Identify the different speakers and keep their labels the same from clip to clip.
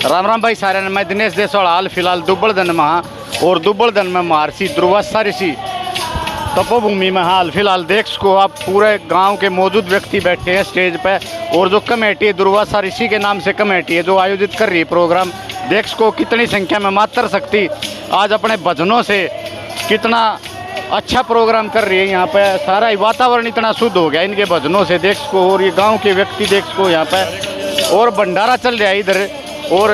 Speaker 1: राम राम भाई सारे मैं दिनेश देसवाल हाल फिलहाल दुब्बड़दन में हाँ और दुब्बड़दन में महर्षि दुर्वासा ऋषि तपोभूमि में हाल फिलहाल देख सको आप पूरे गांव के मौजूद व्यक्ति बैठे हैं स्टेज पे और जो कमेटी है दुर्वासा ऋषि के नाम से कमेटी है जो आयोजित कर रही है प्रोग्राम देख सको कितनी संख्या में मात्र शक्ति आज अपने भजनों से कितना अच्छा प्रोग्राम कर रही है। यहाँ पे सारा ही वातावरण इतना शुद्ध हो गया इनके भजनों से देख सको और ये गांव के व्यक्ति देख सको यहाँ पे और भंडारा चल रहा है इधर और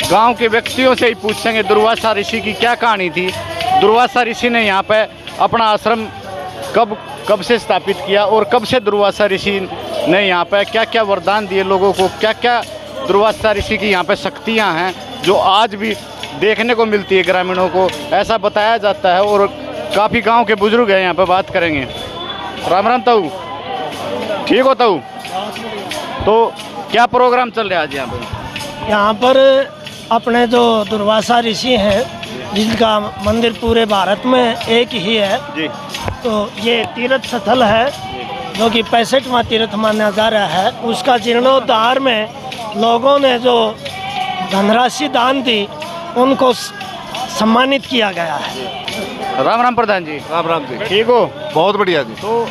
Speaker 1: गांव के व्यक्तियों से ही पूछेंगे दुर्वासा ऋषि की क्या कहानी थी। दुर्वासा ऋषि ने यहाँ पे अपना आश्रम कब से स्थापित किया और कब से दुर्वासा ऋषि ने यहाँ पे क्या क्या वरदान दिए लोगों को, क्या क्या दुर्वासा ऋषि की यहाँ पे शक्तियाँ हैं जो आज भी देखने को मिलती है ग्रामीणों को, ऐसा बताया जाता है। और काफ़ी गांव के बुजुर्ग हैं यहाँ पे बात करेंगे। राम राम ताऊ, ठीक हो ताऊ? तो क्या प्रोग्राम चल रहा है आज यहाँ पे?
Speaker 2: यहाँ पर अपने जो दुर्वासा ऋषि हैं जिनका मंदिर पूरे भारत में एक ही है
Speaker 1: जी।
Speaker 2: तो ये तीर्थ स्थल है जो कि 65वां तीर्थ माना जा रहा है। उसका जीर्णोद्धार में लोगों ने जो धनराशि दान दी उनको सम्मानित किया गया है।
Speaker 1: राम राम प्रधान जी।
Speaker 3: राम राम जी।
Speaker 1: ठीक हो?
Speaker 3: बहुत बढ़िया जी।
Speaker 1: तो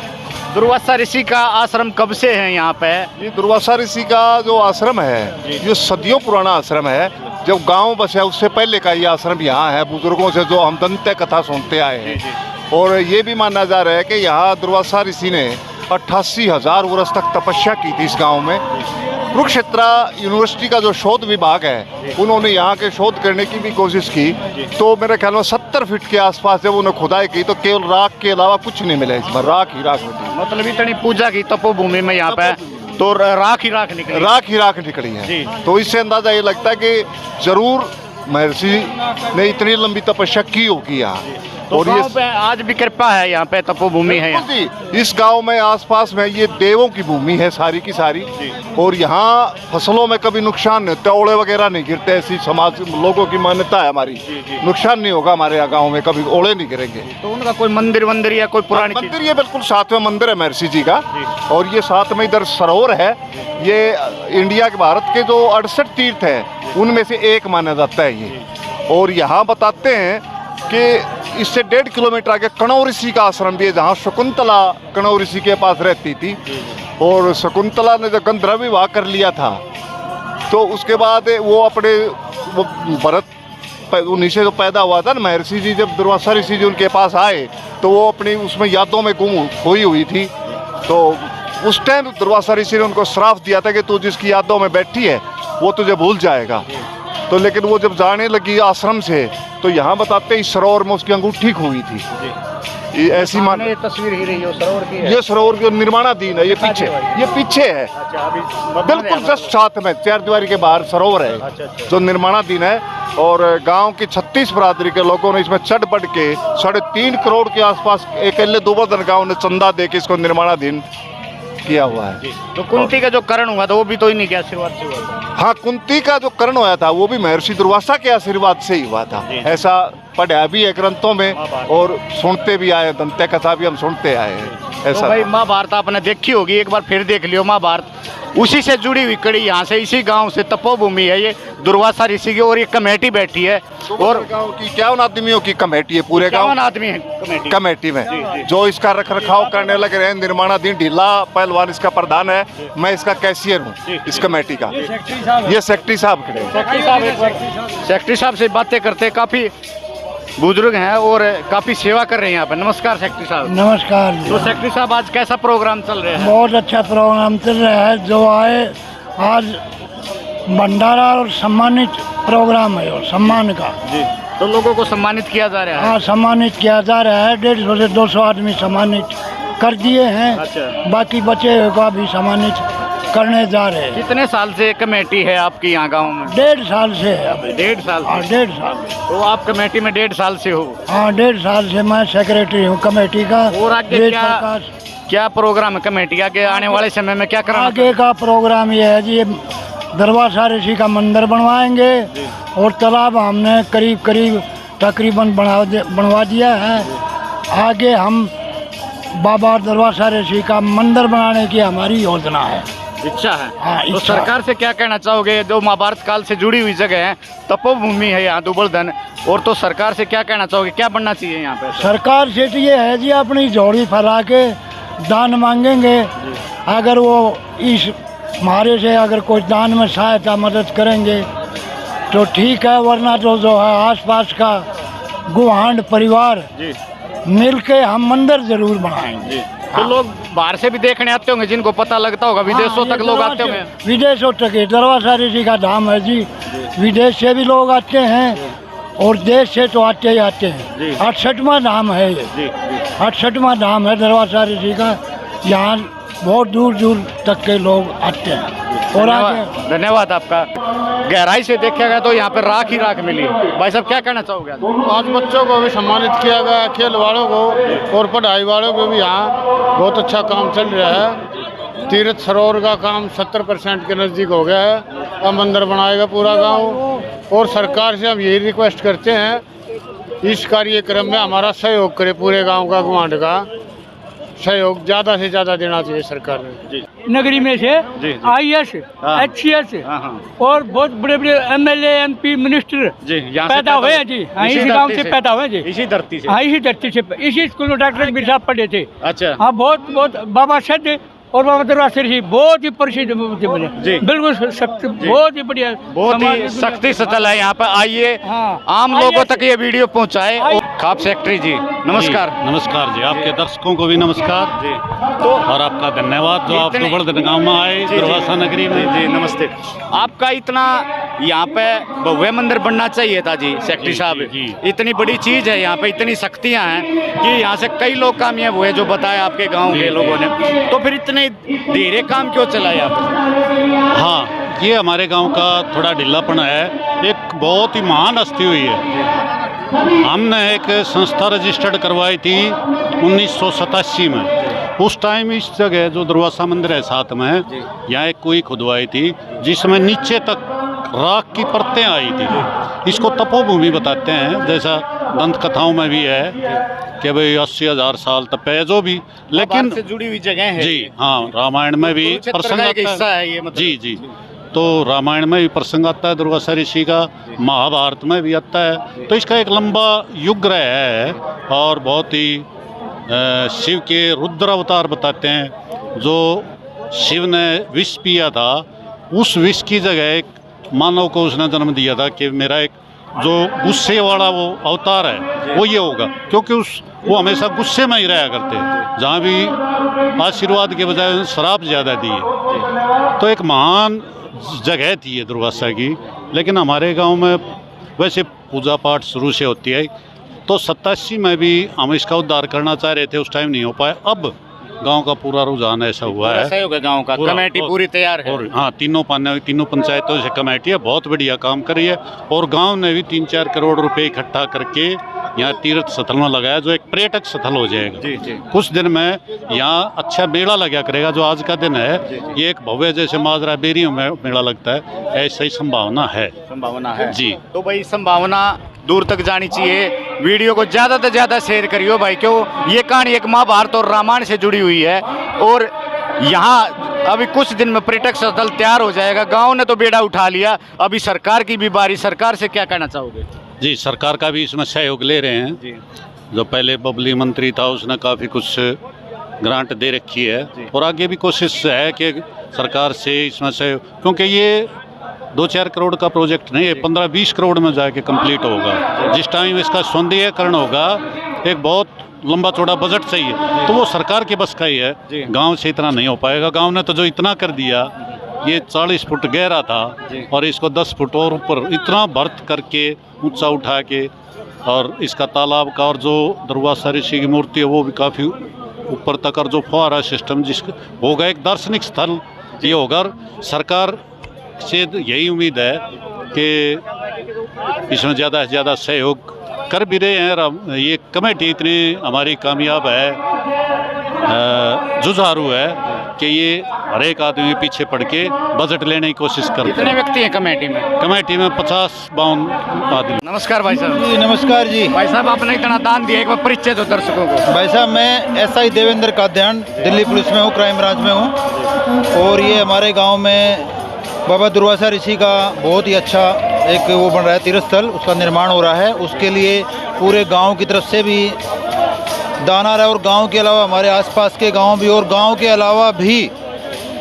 Speaker 1: दुर्वासा ऋषि का आश्रम कब से है यहाँ पे?
Speaker 3: ये दुर्वासा ऋषि का जो आश्रम है ये सदियों पुराना आश्रम है। जब गांव बसा उससे पहले का ये आश्रम यहाँ है, बुजुर्गों से जो हम दंत्य कथा सुनते आए हैं। और ये भी माना जा रहा है कि यहाँ दुर्वासा ऋषि ने 88,000 वर्ष तक तपस्या की थी इस गांव में। कुरुक्षेत्र यूनिवर्सिटी का जो शोध विभाग है उन्होंने यहाँ के शोध करने की भी कोशिश की तो मेरे ख्याल में 70 फीट के आसपास जब उन्होंने खुदाई की तो केवल राख के अलावा कुछ नहीं मिला इसमें, राख ही राख होती।
Speaker 1: मतलब इतनी पूजा की तपोभूमि में यहाँ पे तो राख ही राख निकली,
Speaker 3: राख ही राख निकली है। तो इससे अंदाजा ये लगता है कि जरूर महर्षि ने इतनी लंबी तपस्या की होगी यहाँ।
Speaker 1: तो
Speaker 3: और
Speaker 1: गाँव पे आज भी कृपा है, यहाँ पे तपोभूमि है यहाँ।
Speaker 3: इस गांव में आसपास में ये देवों की भूमि है सारी की सारी। और यहाँ फसलों में कभी नुकसान नहीं होता, ओले वगैरह नहीं गिरते, ऐसी समाज लोगों की मान्यता है हमारी। नुकसान नहीं होगा हमारे यहाँ गाँव में, कभी ओले नहीं गिरेंगे।
Speaker 1: तो उनका कोई मंदिर या कोई पुरानी
Speaker 3: मंदिर ये बिल्कुल साथ में मंदिर है महर्षि जी का। और ये साथ में इधर सरोवर है। ये इंडिया के भारत के जो 68 तीर्थ है उनमें से एक माना जाता है ये। और यहाँ बताते हैं कि इससे 1.5 किलोमीटर आगे कणव ऋषि का आश्रम भी है जहाँ शकुंतला कणव ऋषि के पास रहती थी। और शकुंतला ने जब गंधर्व विवाह कर लिया था तो उसके बाद वो अपने भरत उन्हीं से जो पैदा हुआ था ना महर्षि जी, जब दुर्वासा ऋषि जी उनके पास आए तो वो अपनी उसमें यादों में गुम खोई हुई थी। तो उस टाइम दुर्वासा ऋषि ने उनको श्राप दिया था कि तू जिसकी यादों में बैठी है वो तुझे भूल जाएगा। तो लेकिन वो जब जाने लगी आश्रम से तो यहाँ बताते हैं इस सरोवर में उसकी अंगूठी खोई थी। ये ऐसी मान
Speaker 1: तस्वीर ही रही हो सरोवर की है।
Speaker 3: ये सरोवर जो निर्माणाधीन है ये पीछे है। बिल्कुल जस्ट साथ में 4 दीवारी के बाहर सरोवर है जो निर्माणाधीन है। और गांव की 36 बरादरी के लोगों ने इसमें चढ़ बढ़ के 3.5 करोड़ के आसपास अकेले दुब्बड़दन गांव ने चंदा दे के इसको निर्माणाधीन किया हुआ है।
Speaker 1: तो कुंती का जो करण हुआ था वो भी तो इन्हीं के आशीर्वाद से हुआ था।
Speaker 3: हाँ, कुंती का जो करण हुआ था वो भी महर्षि दुर्वासा के आशीर्वाद से ही हुआ था, ऐसा पढ़ा भी है ग्रंथों में और सुनते भी आए, दंत्य कथा भी हम सुनते आए हैं। ऐसा
Speaker 1: तो भाई महाभारत आपने देखी होगी, एक बार फिर देख लियो महाभारत, उसी से जुड़ी हुई कड़ी यहाँ से इसी गांव से तपोभूमि है ये दुर्वासा ऋषि की। और ये कमेटी बैठी है और
Speaker 3: गांव की 51 आदमियों की कमेटी है, पूरे गांव
Speaker 1: 51 आदमी है
Speaker 3: कमेटी में जो इसका रख रखाव करने लगे रहे। निर्माणाधीन ढीला पहलवान इसका प्रधान है, मैं इसका कैशियर हूँ इस कमेटी का। ये सेक्रेटरी साहब खड़े हैं।
Speaker 1: सेक्रेटरी साहब से बातें करते, काफी बुजुर्ग हैं और काफी सेवा कर रहे हैं यहाँ पे। नमस्कार सेक्रेटरी साहब।
Speaker 2: नमस्कार।
Speaker 1: तो सेक्रेटरी साहब आज कैसा प्रोग्राम चल रहा है?
Speaker 2: बहुत अच्छा प्रोग्राम चल रहा है। जो आए आज भंडारा और सम्मानित प्रोग्राम है और सम्मान का
Speaker 1: जी। तो लोगों को सम्मानित किया जा रहा है?
Speaker 2: हाँ, सम्मानित किया जा रहा है। 150 से 200 आदमी सम्मानित कर दिए हैं।
Speaker 1: अच्छा।
Speaker 2: बाकी बचे हुए का भी सम्मानित करने जा रहे हैं।
Speaker 1: कितने साल से कमेटी है आपकी यहाँ गांव में?
Speaker 2: 1.5 साल से है अभी।
Speaker 1: 1.5 साल?
Speaker 2: हाँ, 1.5 साल।
Speaker 1: तो आप कमेटी में 1.5 साल से हो?
Speaker 2: हाँ, 1.5 साल से मैं सेक्रेटरी हूँ कमेटी का।
Speaker 1: और आगे क्या प्रोग्राम है कमेटी का? आगे आने वाले समय में क्या करना?
Speaker 2: आगे का प्रोग्राम ये है जी, दुर्वासा ऋषि का मंदिर बनवाएंगे और तालाब हमने करीब तकरीबन बनवा दिया है। आगे हम बाबा दुर्वासा ऋषि का मंदिर बनाने की हमारी योजना है।
Speaker 1: इच्छा है।
Speaker 2: हाँ,
Speaker 1: तो
Speaker 2: इच्छा।
Speaker 1: सरकार से क्या कहना चाहोगे? जो महाभारत काल से जुड़ी हुई जगह है, तपोभूमि है यहाँ दुबलधन, और तो सरकार से क्या कहना चाहोगे, क्या बनना चाहिए यहाँ पे?
Speaker 4: सरकार से तो ये है जी, अपनी झोली फैला के दान मांगेंगे, अगर वो इस हमारे से अगर कोई दान में सहायता मदद करेंगे तो ठीक है, वरना तो जो है आसपास का गुहांड परिवार
Speaker 1: जी
Speaker 4: मिल के हम मंदिर जरूर बनाएंगे।
Speaker 1: जी। तो लोग बाहर से भी देखने आते होंगे, जिनको पता लगता होगा, विदेशों
Speaker 4: हाँ,
Speaker 1: तक
Speaker 4: ये
Speaker 1: लोग
Speaker 4: दरबार
Speaker 1: आते
Speaker 4: से-
Speaker 1: होंगे।
Speaker 4: विदेशों तक है, दरबार ऋषि का धाम है जी, विदेश से भी लोग आते हैं और देश से तो आते ही आते
Speaker 1: जी।
Speaker 4: हैं। 68वां धाम है ये,
Speaker 1: जी
Speaker 4: 68वां धाम है दरबार ऋषि का। यहाँ बहुत दूर दूर तक के लोग आते हैं और आगे
Speaker 1: धन्यवाद, धन्यवाद आपका। गहराई से देखा गया तो यहाँ पे राख ही राख मिली। भाई साहब क्या कहना चाहोगे?
Speaker 5: आज बच्चों को भी सम्मानित किया गया, खेल वालों को और पढ़ाई वालों को भी यहाँ बहुत अच्छा काम चल रहा है। तीर्थ सरोवर का काम 70% के नज़दीक हो गया है। अब मंदिर बनाएगा पूरा गांव, और सरकार से हम यही रिक्वेस्ट करते हैं इस कार्यक्रम में हमारा सहयोग करे, पूरे गांव का गुआंढ का सहयोग ज़्यादा से ज़्यादा देना चाहिए सरकार ने।
Speaker 1: जी
Speaker 6: नगरी में से
Speaker 1: जी, जी।
Speaker 6: IAS,
Speaker 1: हाँ।
Speaker 6: HCS
Speaker 1: हाँ हाँ
Speaker 6: और बहुत बड़े बड़े MLA MP मिनिस्टर
Speaker 1: जी, यहाँ से
Speaker 6: पैदा हुए हैं जी। हाँ,
Speaker 1: इसी
Speaker 6: इसी गांव
Speaker 1: धरती
Speaker 6: से पैदा हुए जी।
Speaker 1: इसी धरती से।
Speaker 6: हाँ, इसी धरती से, इसी स्कूल में डॉक्टर बिरसा पढ़े थे।
Speaker 1: अच्छा
Speaker 6: हाँ, बहुत बहुत बाबा सिद्ध और बाबा दरबार ऋषि बहुत ही प्रसिद्ध बने,
Speaker 1: जी।
Speaker 6: बिल्कुल सख्त, बहुत ही बढ़िया,
Speaker 1: बहुत
Speaker 6: समाज
Speaker 1: ही
Speaker 6: में
Speaker 1: सख्ती से चला है यहाँ पे। आइए
Speaker 6: हाँ।
Speaker 1: आम
Speaker 6: आइए।
Speaker 1: लोगों तक ये वीडियो पहुँचाए। खाप सेक्रेटरी जी नमस्कार।
Speaker 7: जी, नमस्कार जी, आपके दर्शकों को भी नमस्कार
Speaker 1: जी तो
Speaker 7: और आपका धन्यवाद जो आप
Speaker 1: इतने-
Speaker 7: दुबलधन गांव में आए,
Speaker 1: जी, जी।
Speaker 7: दुर्वासा नगरी में।
Speaker 1: जी नमस्ते। आपका इतना यहाँ पे भव्य मंदिर बनना चाहिए था जी सेक्रेटरी
Speaker 7: जी,
Speaker 1: साहब।
Speaker 7: जी, जी।
Speaker 1: इतनी बड़ी चीज़ है यहाँ पे, इतनी शक्तियाँ हैं कि यहाँ से कई लोग कामयाब हुए जो बताया आपके गांव के लोगों ने। तो फिर इतने धीरे काम क्यों चला यहाँ पे?
Speaker 7: हाँ, ये हमारे गांव का थोड़ा ढीलापन है। एक बहुत ही महान हस्ती हुई है। हमने एक संस्था रजिस्टर्ड करवाई थी 1987 में। उस टाइम इस जगह जो दुर्वासा मंदिर है साथ में, यहाँ एक कुई खुदवाई थी जिसमें नीचे तक राख की परतें आई थी। इसको तपोभूमि बताते हैं, जैसा दंत कथाओं में भी है कि भाई 80,000 साल तप है जो भी, लेकिन
Speaker 1: महाभारत से जुड़ी हुई जगह है
Speaker 7: जी हाँ, रामायण में भी
Speaker 1: कुरुक्षेत्र
Speaker 7: प्रसंग
Speaker 1: का एक
Speaker 7: आता
Speaker 1: हिस्सा है ये, मतलब।
Speaker 7: जी जी। तो रामायण में भी प्रसंग आता है दुर्वासा ऋषि का, महाभारत में भी आता है। तो इसका एक लंबा युग रहा है और बहुत ही शिव के रुद्र अवतार बताते हैं। जो शिव ने विष पिया था, उस विष की जगह एक मानव को उसने जन्म दिया था कि मेरा एक जो गुस्से वाला वो अवतार है वो ये होगा, क्योंकि वो हमेशा गुस्से में ही रहा करते हैं, जहाँ भी आशीर्वाद के बजाय शराब ज़्यादा दिए। तो एक महान जगह थी ये दुर्वासा की। लेकिन हमारे गांव में वैसे पूजा पाठ शुरू से होती है, तो 87 में भी हम इसका उद्धार करना चाह रहे थे, उस टाइम नहीं हो पाया। अब गांव का पूरा रुझान ऐसा हुआ है,
Speaker 1: सहयोग है गांव का,
Speaker 7: पूरा-
Speaker 1: कमेटी पूरी तैयार है।
Speaker 7: और हाँ, तीनों पंचायतों से कमेटी है, बहुत बढ़िया काम कर रही है। और गांव ने भी 3-4 करोड़ रुपए इकट्ठा करके यहाँ तीर्थ स्थल में लगाया, जो एक पर्यटक स्थल हो जाएगा।
Speaker 1: जी जी
Speaker 7: कुछ दिन में यहाँ अच्छा मेला लगा करेगा। जो आज का दिन है, ये एक भव्य जैसे माजरा बेरियों में मेला लगता है, ऐसा ही संभावना है।
Speaker 1: संभावना है
Speaker 7: जी।
Speaker 1: तो भाई संभावना दूर तक जानी चाहिए। वीडियो को ज़्यादा से ज़्यादा शेयर करियो भाई, क्यों ये कहानी एक महाभारत और रामायण से जुड़ी हुई है। और यहाँ अभी कुछ दिन में पर्यटक स्थल तैयार हो जाएगा। गांव ने तो बेड़ा उठा लिया, अभी सरकार की भी बारी। सरकार से क्या कहना चाहोगे?
Speaker 7: जी, सरकार का भी इसमें सहयोग ले रहे हैं।
Speaker 1: जी
Speaker 7: जो पहले बबली मंत्री था, उसने काफ़ी कुछ ग्रांट दे रखी है और आगे भी कोशिश है कि सरकार से इसमें से, क्योंकि ये 2-4 करोड़ का प्रोजेक्ट नहीं है, 15-20 करोड़ में जाके कंप्लीट होगा। जिस टाइम इसका सौंदर्यीकरण होगा, एक बहुत लंबा चौड़ा बजट चाहिए, तो वो सरकार के बस का ही है। गांव से इतना नहीं हो पाएगा। गांव ने तो जो इतना कर दिया, ये 40 फुट गहरा था और इसको 10 फुट और ऊपर इतना भर्त करके ऊंचा उठा के, और इसका तालाब का और जो दुर्वासा ऋषि की मूर्ति है वो भी काफ़ी ऊपर तक, और जो फुहारा सिस्टम जिसका होगा एक दार्शनिक स्थल ये होगा। सरकार से यही उम्मीद है कि इसमें ज़्यादा से ज़्यादा सहयोग कर भी रहे हैं। ये कमेटी इतनी हमारी कामयाब है, जुझारू है कि ये हर एक आदमी के पीछे पड़ के बजट लेने की कोशिश करते
Speaker 1: कितने
Speaker 7: हैं।
Speaker 1: व्यक्ति हैं कमेटी में?
Speaker 7: कमेटी में 50-52 आदमी।
Speaker 1: नमस्कार भाई साहब।
Speaker 8: जी नमस्कार जी।
Speaker 1: भाई साहब आपने इतना दान दिया, एक बार परिचय दो दर्शकों को।
Speaker 8: भाई साहब मैं SI देवेंद्र का ध्यान दिल्ली पुलिस में हूँ, क्राइम ब्रांच में हूँ। और ये हमारे गांव में बाबा दुर्वासा ऋषि का बहुत ही अच्छा एक वो बन रहा है तीर्थ स्थल, उसका निर्माण हो रहा है। उसके लिए पूरे गांव की तरफ से भी दान आ रहा है और गांव के अलावा हमारे आसपास के गांव भी और गांव के अलावा भी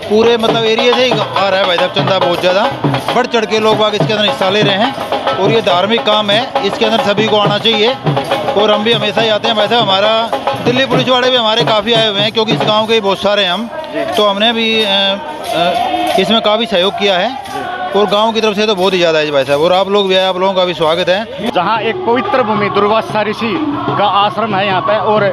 Speaker 8: पूरे मतलब एरिया से ही आ रहा है भाई साहब चंदा बहुत ज़्यादा। बढ़ चढ़ के लोग बाग इसके अंदर हिस्सा ले रहे हैं और ये धार्मिक काम है, इसके अंदर सभी को आना चाहिए और हम भी हमेशा ही आते हैं। भाई साहब हमारा दिल्ली पुलिस वाले भी हमारे काफ़ी आए हुए हैं क्योंकि इस गांव के ही बहुत सारे हैं हम, तो हमने भी इसमें काफ़ी सहयोग किया है और गांव की तरफ से तो बहुत ही ज़्यादा है भाई साहब। और आप लोग भी आए, आप लोगों का भी स्वागत है।
Speaker 1: जहाँ एक पवित्र भूमि दुर्वासा ऋषि का आश्रम है यहाँ पे, और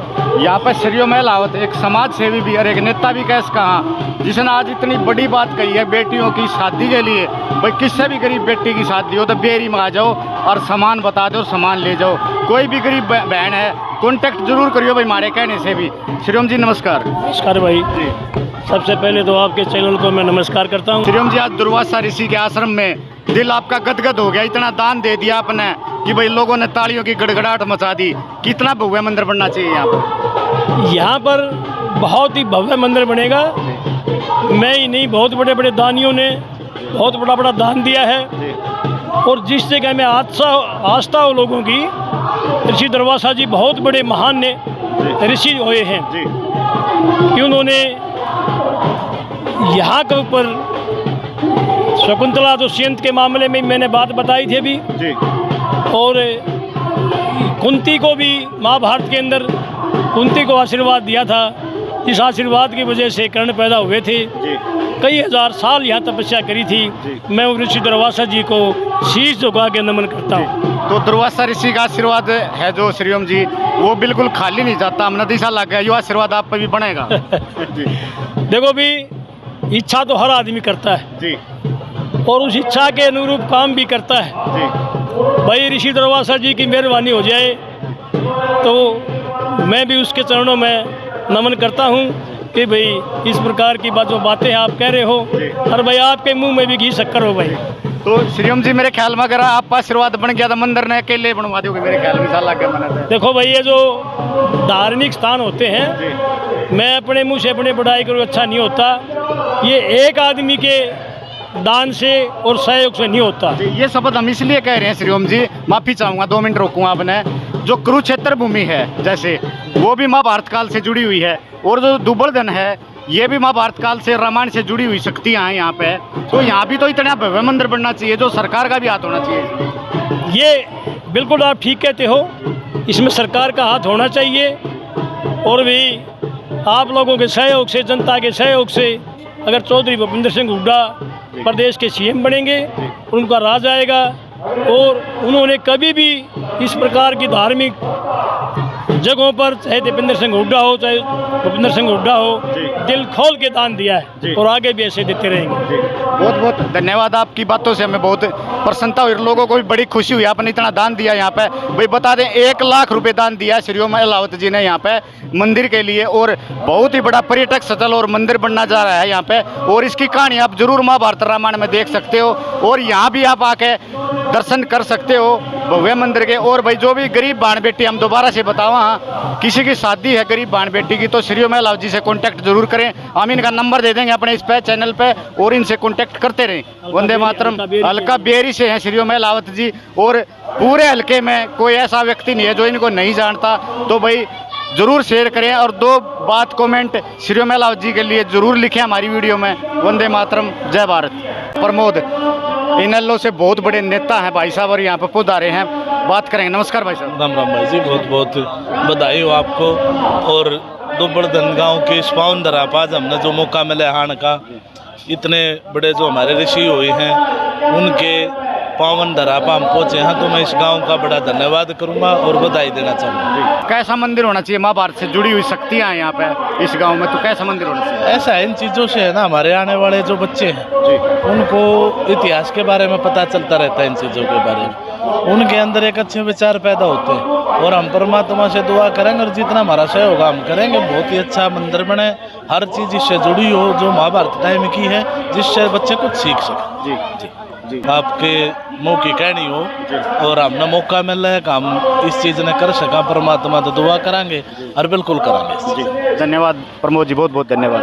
Speaker 1: यहाँ पे श्रीओ महिलावत एक समाज सेवी भी और एक नेता भी कह कहा, जिसने आज इतनी बड़ी बात कही है बेटियों की शादी के लिए। भाई किससे भी गरीब बेटी की शादी हो तो बेरी में आ जाओ और सामान बता दो, सामान ले जाओ। कोई भी गरीब बहन है कॉन्टेक्ट जरूर करियो भाई हमारे कहने से भी। श्रीओम जी नमस्कार।
Speaker 2: नमस्कार भाई जी। सबसे पहले तो आपके चैनल को मैं नमस्कार करता हूँ।
Speaker 1: श्रीओम जी आज दुर्वासा ऋषि के आश्रम में दिल आपका गदगद हो गया, इतना दान दे दिया आपने कि भाई लोगों ने तालियों की गड़गड़ाहट मचा दी। कितना भव्य मंदिर बनना चाहिए यहाँ पर?
Speaker 2: यहाँ पर बहुत ही भव्य मंदिर बनेगा। मैं ही नहीं, बहुत बड़े बड़े दानियों ने बहुत बड़ा बड़ा दान दिया है और जिस जगह में आस्था हो लोगों की, ऋषि दुर्वासा जी बहुत बड़े महान ने ऋषि हुए हैं कि उन्होंने यहाँ के ऊपर शकुंतला दुष्यंत के मामले में मैंने बात बताई थी अभी जी। और कुंती को भी महाभारत के अंदर कुंती को आशीर्वाद दिया था, इस आशीर्वाद की वजह से कर्ण पैदा हुए थे जी। कई हजार साल यहाँ तपस्या करी थी जी। मैं ऋषि दुर्वासा जी को शीश झुका के नमन करता हूँ।
Speaker 1: तो दुर्वासा ऋषि का आशीर्वाद है जो श्रीओम जी, वो बिल्कुल खाली नहीं जाता। हमने दिशा लग गया, यो आशीर्वाद आप पर भी बनेगा।
Speaker 2: देखो भी इच्छा तो हर आदमी करता है
Speaker 1: जी
Speaker 2: और उस इच्छा के अनुरूप काम भी करता है
Speaker 1: जी।
Speaker 2: भाई ऋषि दुर्वासा जी की मेहरबानी हो जाए तो मैं भी उसके चरणों में नमन करता हूँ कि भाई इस प्रकार की जो बातें आप कह रहे हो और भाई आपके मुंह में भी घी शक्कर हो भाई।
Speaker 1: तो श्रीओम जी मेरे ख्याल में अगर आपका आशीर्वाद बन गया तो मंदिर ने अकेले बनवा दोगे मेरे ख्याल में, साल लग गया मना।
Speaker 2: देखो भाई ये जो धार्मिक स्थान होते हैं, मैं अपने मुंह से अपने बढ़ाई करूँ अच्छा नहीं होता, ये एक आदमी के दान से और सहयोग से नहीं होता।
Speaker 1: ये शब्द हम इसलिए कह रहे हैं श्रीओम जी, माफ़ी चाहूँगा 2 मिनट रोकूँ आपने। जो कुरुक्षेत्र भूमि है जैसे वो भी महाभारत काल से जुड़ी हुई है और जो दुबलधन है ये भी महाभारत काल से रामायण से जुड़ी हुई शक्तियाँ हैं यहाँ पे। तो यहाँ भी तो इतना भव्य मंदिर बनना चाहिए जो सरकार का भी हाथ होना चाहिए।
Speaker 2: ये बिल्कुल आप ठीक कहते हो, इसमें सरकार का हाथ होना चाहिए और भी आप लोगों के सहयोग से, जनता के सहयोग से अगर चौधरी भूपेंद्र सिंह हुड्डा प्रदेश के CM बनेंगे, उनका राज आएगा और उन्होंने कभी भी इस प्रकार की धार्मिक जगहों पर चाहे दीपेंद्र सिंह हुड्डा हो चाहे भूपेंद्र सिंह हुड्डा हो, दिल खोल के दान दिया है और आगे भी ऐसे देते रहेंगे।
Speaker 1: बहुत बहुत धन्यवाद, आपकी बातों से हमें बहुत प्रसन्नता हुई, लोगों को भी बड़ी खुशी हुई। आपने इतना दान दिया यहाँ पे, भाई बता दें 1 लाख रुपए दान दिया श्रीओम महिलावत जी ने यहाँ पे मंदिर के लिए। और बहुत ही बड़ा पर्यटक स्थल और मंदिर बनना जा रहा है यहाँ पे, और इसकी कहानी आप जरूर महाभारत रामायण में देख सकते हो और यहाँ भी आप आके दर्शन कर सकते हो भव्य मंदिर के। और भाई जो भी गरीब बहन बेटी, हम दोबारा से बताओ, हाँ किसी की शादी है गरीब बहन बेटी की तो श्रीओम महिलावत जी से कॉन्टैक्ट जरूर करें। हम इनका नंबर दे देंगे अपने इस पे चैनल पे और इनसे कॉन्टैक्ट करते रहें। वंदे मातरम। हल्का बेरी से हैं श्रीओम महिलावत जी और पूरे हल्के में कोई ऐसा व्यक्ति नहीं है जो इनको नहीं जानता। तो भाई जरूर शेयर करें और 2 बात कमेंट श्रीओम महिलावत जी के लिए जरूर लिखें हमारी वीडियो में। वंदे मातरम, जय भारत। प्रमोद इनेलो से बहुत बड़े नेता हैं भाई साहब और यहाँ पर पधारे हैं, बात करेंगे। नमस्कार भाई साहब।
Speaker 9: राम राम भाई जी, बहुत बहुत बधाई हो आपको और दुबलधन गांव के इस पावन धराप आज हमने जो मौका मिला हाण का, इतने बड़े जो हमारे ऋषि हुए हैं उनके पावन धरापा हम पहुँचे हैं, तो मैं इस गांव का बड़ा धन्यवाद करूंगा और बधाई देना चाहूँगा।
Speaker 1: कैसा मंदिर होना चाहिए? महाभारत से जुड़ी हुई शक्तियाँ हैं यहाँ पे इस गांव में, तो कैसा मंदिर होना चाहिए?
Speaker 9: ऐसा इन चीज़ों से है ना, हमारे आने वाले जो बच्चे हैं उनको इतिहास के बारे में पता चलता रहता है, इन चीज़ों के बारे में उनके अंदर एक अच्छे विचार पैदा होते हैं और हम परमात्मा से दुआ करेंगे और जितना हमारा सहयोग होगा हम करेंगे। बहुत ही अच्छा मंदिर बने, हर चीज़ इससे जुड़ी हो जो महाभारत टाइम की है, जिससे बच्चे कुछ सीख सकें।
Speaker 1: जी जी
Speaker 9: आपके मुँह की कहनी हो और हमने मौका मिल रहा है कि हम इस चीज़ ने कर सका, परमात्मा तो दुआ करांगे और बिल्कुल करांगे।
Speaker 1: जी धन्यवाद प्रमोद जी, बहुत बहुत धन्यवाद।